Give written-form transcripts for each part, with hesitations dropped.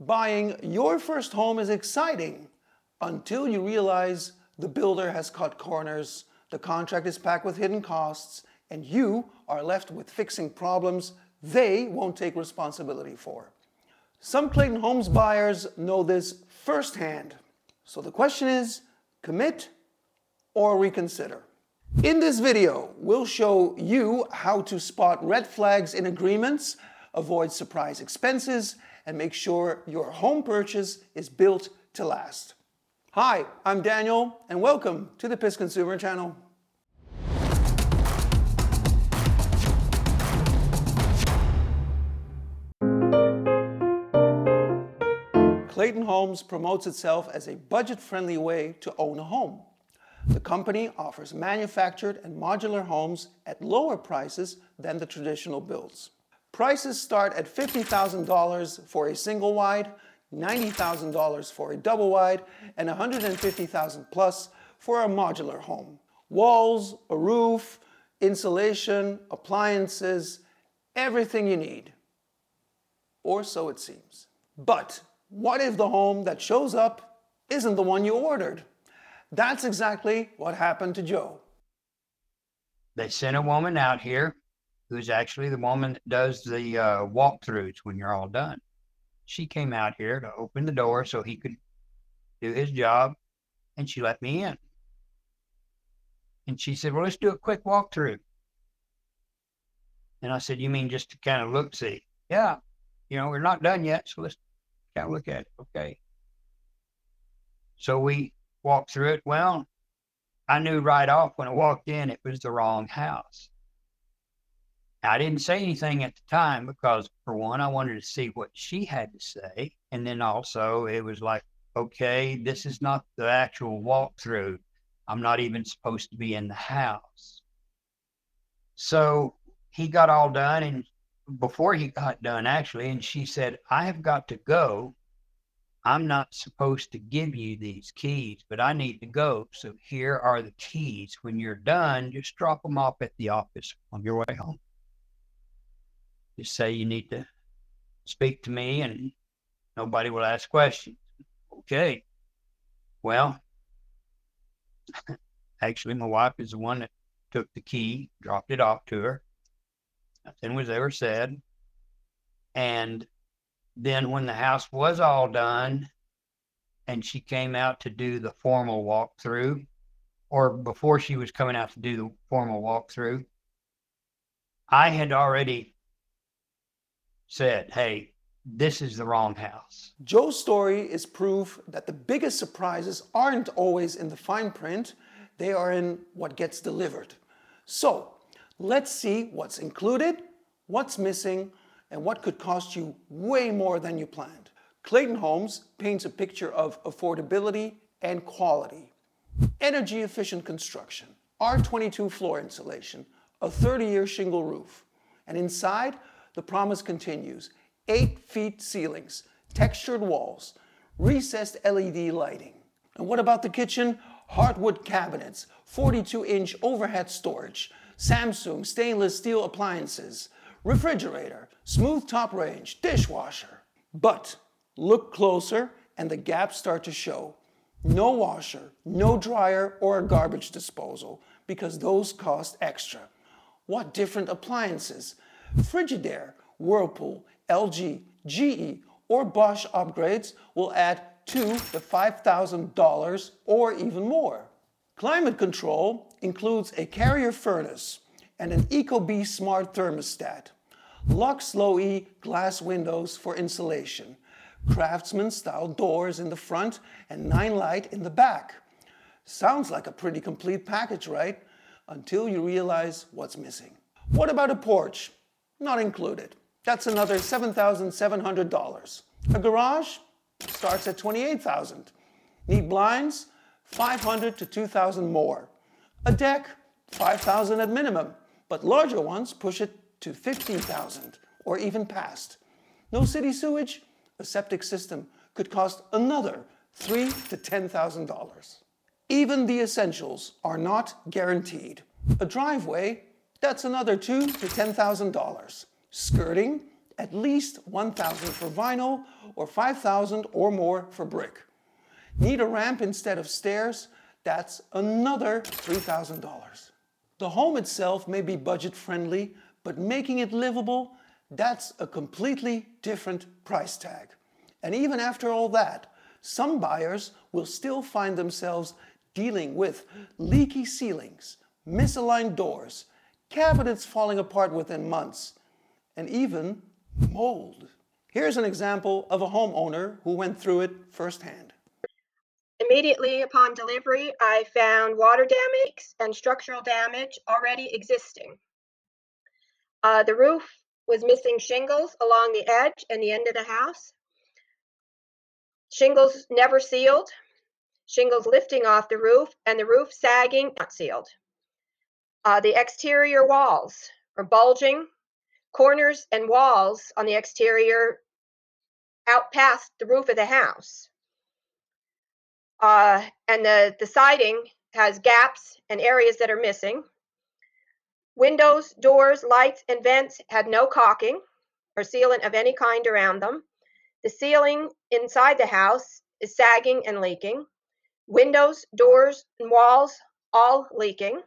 Buying your first home is exciting until you realize the builder has cut corners, the contract is packed with hidden costs, and you are left with fixing problems they won't take responsibility for. Some Clayton Homes buyers know this firsthand. So the question is, commit or reconsider? In this video, we'll show you how to spot red flags in agreements, avoid surprise expenses, and make sure your home purchase is built to last. Hi, I'm Daniel, and welcome to the PissedConsumer channel. Clayton Homes promotes itself as a budget-friendly way to own a home. The company offers manufactured and modular homes at lower prices than the traditional builds. Prices start at $50,000 for a single wide, $90,000 for a double wide, and $150,000 plus for a modular home. Walls, a roof, insulation, appliances, everything you need. Or so it seems. But what if the home that shows up isn't the one you ordered? That's exactly what happened to Joe. They sent a woman out here who's actually the woman that does the walkthroughs when you're all done. She came out here to open the door so he could do his job, and she let me in. And she said, well, let's do a quick walkthrough. And I said, you mean just to kind of look, see? Yeah, we're not done yet, so let's kind of look at it, okay? So we walked through it. Well, I knew right off when I walked in it was the wrong house. I didn't say anything at the time because, for one, I wanted to see what she had to say. And then also it was like, okay, this is not the actual walkthrough. I'm not even supposed to be in the house. So he got all done, and before he got done, actually, and she said, I have got to go. I'm not supposed to give you these keys, but I need to go. So here are the keys. When you're done, just drop them off at the office on your way home. Just say you need to speak to me and nobody will ask questions. Okay. Well, actually, my wife is the one that took the key, dropped it off to her. Nothing was ever said. And then when the house was all done and she came out to do the formal walkthrough, or before she was coming out to do the formal walkthrough, I had already said, hey, this is the wrong house. Joe's story is proof that the biggest surprises aren't always in the fine print, they are in what gets delivered. So, let's see what's included, what's missing, and what could cost you way more than you planned. Clayton Homes paints a picture of affordability and quality. Energy efficient construction, R22 floor insulation, a 30-year shingle roof, and inside, the promise continues. 8 feet ceilings, textured walls, recessed LED lighting. And what about the kitchen? Hardwood cabinets, 42-inch overhead storage, Samsung stainless steel appliances, refrigerator, smooth top range, dishwasher. But look closer and the gaps start to show. No washer, no dryer, or a garbage disposal because those cost extra. What different appliances? Frigidaire, Whirlpool, LG, GE, or Bosch upgrades will add $2,000 to $5,000 or even more. Climate control includes a carrier furnace and an ecobee smart thermostat, Lux Low-E glass windows for insulation, Craftsman-style doors in the front and 9 light in the back. Sounds like a pretty complete package, right? Until you realize what's missing. What about a porch? Not included. That's another $7,700. A garage starts at $28,000. Need blinds? $500 to $2,000 more. A deck? $5,000 at minimum, but larger ones push it to $15,000 or even past. No city sewage? A septic system could cost another $3,000 to $10,000. Even the essentials are not guaranteed. A driveway? That's another $2,000 to $10,000. Skirting at least $1,000 for vinyl or $5,000 or more for brick. Need a ramp instead of stairs? That's another $3,000. The home itself may be budget friendly, but making it livable, that's a completely different price tag. And even after all that, some buyers will still find themselves dealing with leaky ceilings, misaligned doors, cabinets falling apart within months, and even mold. Here's an example of a homeowner who went through it firsthand. Immediately upon delivery, I found water damage and structural damage already existing. The roof was missing shingles along the edge and the end of the house. Shingles never sealed, shingles lifting off the roof, and the roof sagging, not sealed. The exterior walls are bulging, corners and walls on the exterior out past the roof of the house. And the siding has gaps and areas that are missing. Windows, doors, lights, and vents had no caulking or sealant of any kind around them. The ceiling inside the house is sagging and leaking. Windows, doors, and walls all leaking.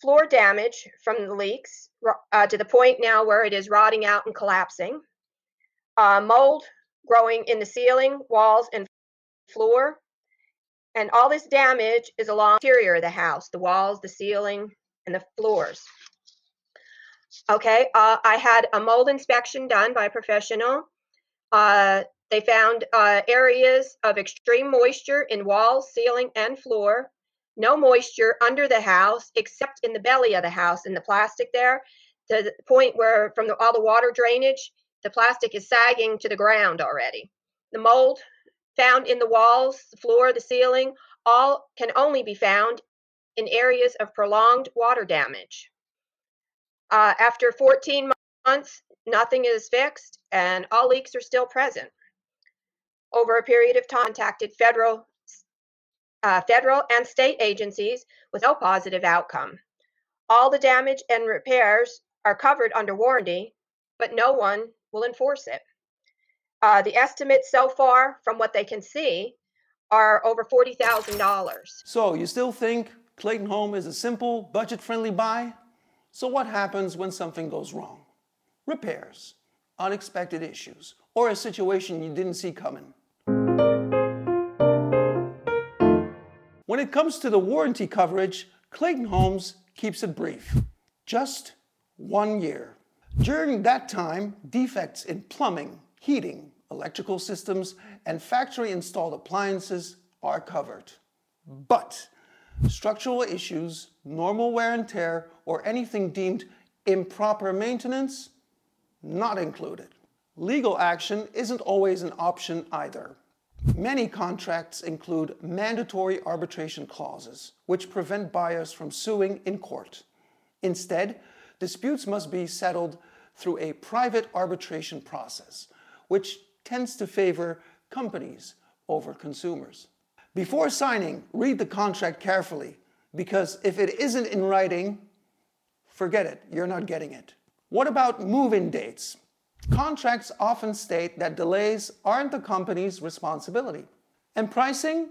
Floor damage from the leaks to the point now where it is rotting out and collapsing. Mold growing in the ceiling, walls, and floor. And all this damage is along the interior of the house, the walls, the ceiling, and the floors. Okay, I had a mold inspection done by a professional. They found areas of extreme moisture in walls, ceiling, and floor. No moisture under the house except in the belly of the house, in the plastic there, to the point where from all the water drainage, the plastic is sagging to the ground already. The mold found in the walls, the floor, the ceiling, all can only be found in areas of prolonged water damage. After 14 months, nothing is fixed and all leaks are still present. Over a period of time, contacted federal and state agencies with no positive outcome. All the damage and repairs are covered under warranty, but no one will enforce it. The estimates so far, from what they can see, are over $40,000. So you still think Clayton Home is a simple, budget-friendly buy? So what happens when something goes wrong? Repairs, unexpected issues, or a situation you didn't see coming. When it comes to the warranty coverage, Clayton Homes keeps it brief. Just 1 year. During that time, defects in plumbing, heating, electrical systems, and factory-installed appliances are covered. But structural issues, normal wear and tear, or anything deemed improper maintenance, not included. Legal action isn't always an option either. Many contracts include mandatory arbitration clauses, which prevent buyers from suing in court. Instead, disputes must be settled through a private arbitration process, which tends to favor companies over consumers. Before signing, read the contract carefully, because if it isn't in writing, forget it, you're not getting it. What about move-in dates? Contracts often state that delays aren't the company's responsibility. And pricing?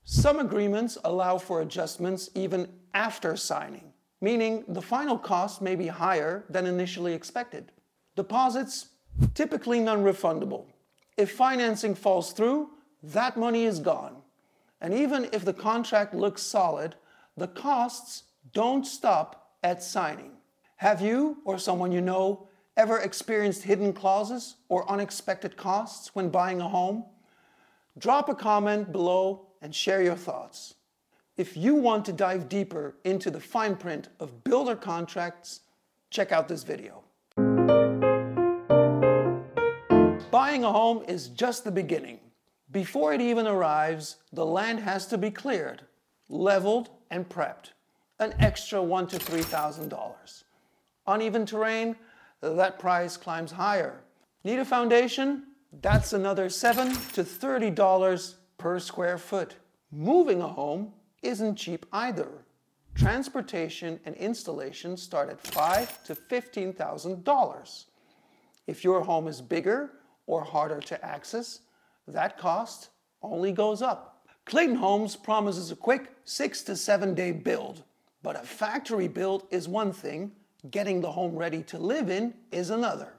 Some agreements allow for adjustments even after signing, meaning the final cost may be higher than initially expected. Deposits? Typically non-refundable. If financing falls through, that money is gone. And even if the contract looks solid, the costs don't stop at signing. Have you or someone you know ever experienced hidden clauses or unexpected costs when buying a home? Drop a comment below and share your thoughts. If you want to dive deeper into the fine print of builder contracts, check out this video. Buying a home is just the beginning. Before it even arrives, the land has to be cleared, leveled, and prepped. An extra $1,000 to $3,000. Uneven terrain? That price climbs higher. Need a foundation? That's another $7 to $30 per square foot. Moving a home isn't cheap either. Transportation and installation start at $5,000 to $15,000. If your home is bigger or harder to access, that cost only goes up. Clayton Homes promises a quick 6 to 7 day build, but a factory build is one thing, getting the home ready to live in is another.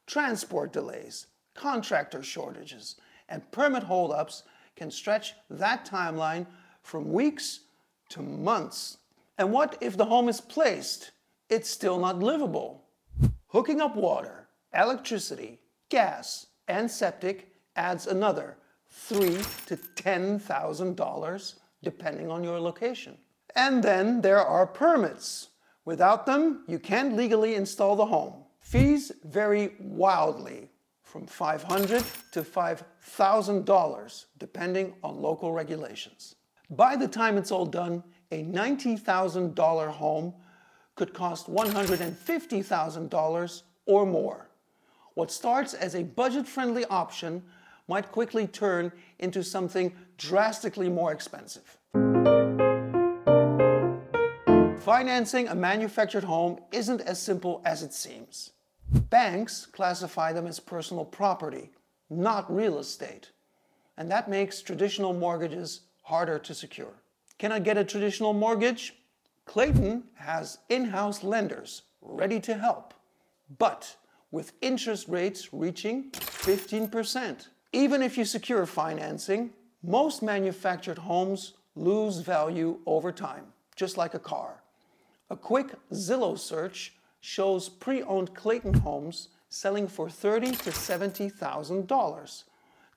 Transport delays, contractor shortages, and permit holdups can stretch that timeline from weeks to months. And what if the home is placed? It's still not livable. Hooking up water, electricity, gas, and septic adds another $3,000 to $10,000 depending on your location. And then there are permits. Without them, you can't legally install the home. Fees vary wildly, from $500 to $5,000 depending on local regulations. By the time it's all done, a $90,000 home could cost $150,000 or more. What starts as a budget-friendly option might quickly turn into something drastically more expensive. Financing a manufactured home isn't as simple as it seems. Banks classify them as personal property, not real estate, and that makes traditional mortgages harder to secure. Can I get a traditional mortgage? Clayton has in-house lenders ready to help, but with interest rates reaching 15%. Even if you secure financing, most manufactured homes lose value over time, just like a car. A quick Zillow search shows pre-owned Clayton homes selling for $30,000 to $70,000,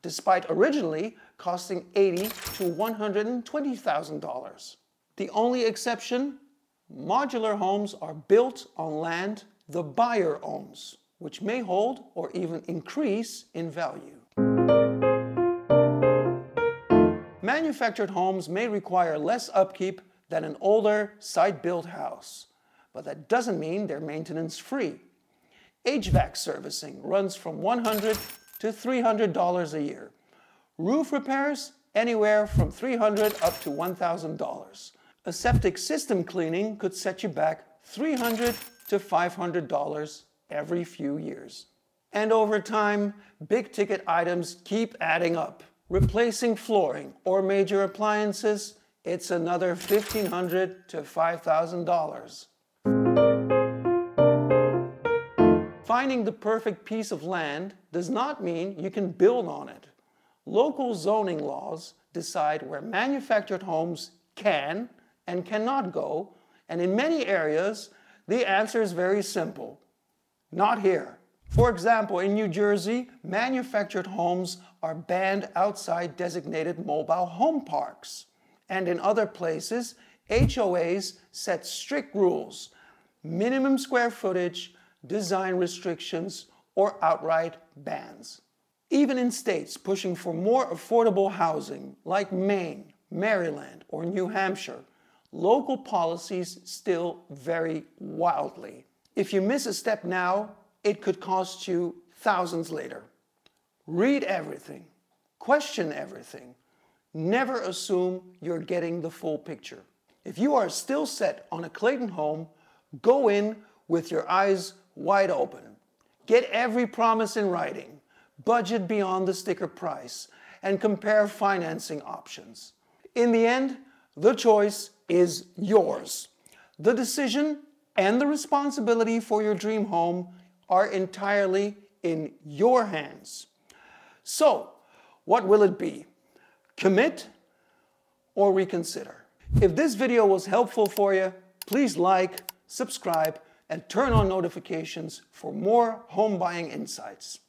despite originally costing $80,000 to $120,000. The only exception? Modular homes are built on land the buyer owns, which may hold or even increase in value. Manufactured homes may require less upkeep than an older site-built house, but that doesn't mean they're maintenance-free. HVAC servicing runs from $100 to $300 a year. Roof repairs anywhere from $300 up to $1,000. A septic system cleaning could set you back $300 to $500 every few years. And over time, big-ticket items keep adding up. Replacing flooring or major appliances, it's another $1,500 to $5,000. Finding the perfect piece of land does not mean you can build on it. Local zoning laws decide where manufactured homes can and cannot go, and in many areas, the answer is very simple. Not here. For example, in New Jersey, manufactured homes are banned outside designated mobile home parks. And in other places, HOAs set strict rules, minimum square footage, design restrictions, or outright bans. Even in states pushing for more affordable housing, like Maine, Maryland, or New Hampshire, local policies still vary wildly. If you miss a step now, it could cost you thousands later. Read everything. Question everything. Never assume you're getting the full picture. If you are still set on a Clayton home, go in with your eyes wide open. Get every promise in writing, budget beyond the sticker price, and compare financing options. In the end, the choice is yours. The decision and the responsibility for your dream home are entirely in your hands. So, what will it be? Commit or reconsider? If this video was helpful for you, please like, subscribe, and turn on notifications for more home buying insights.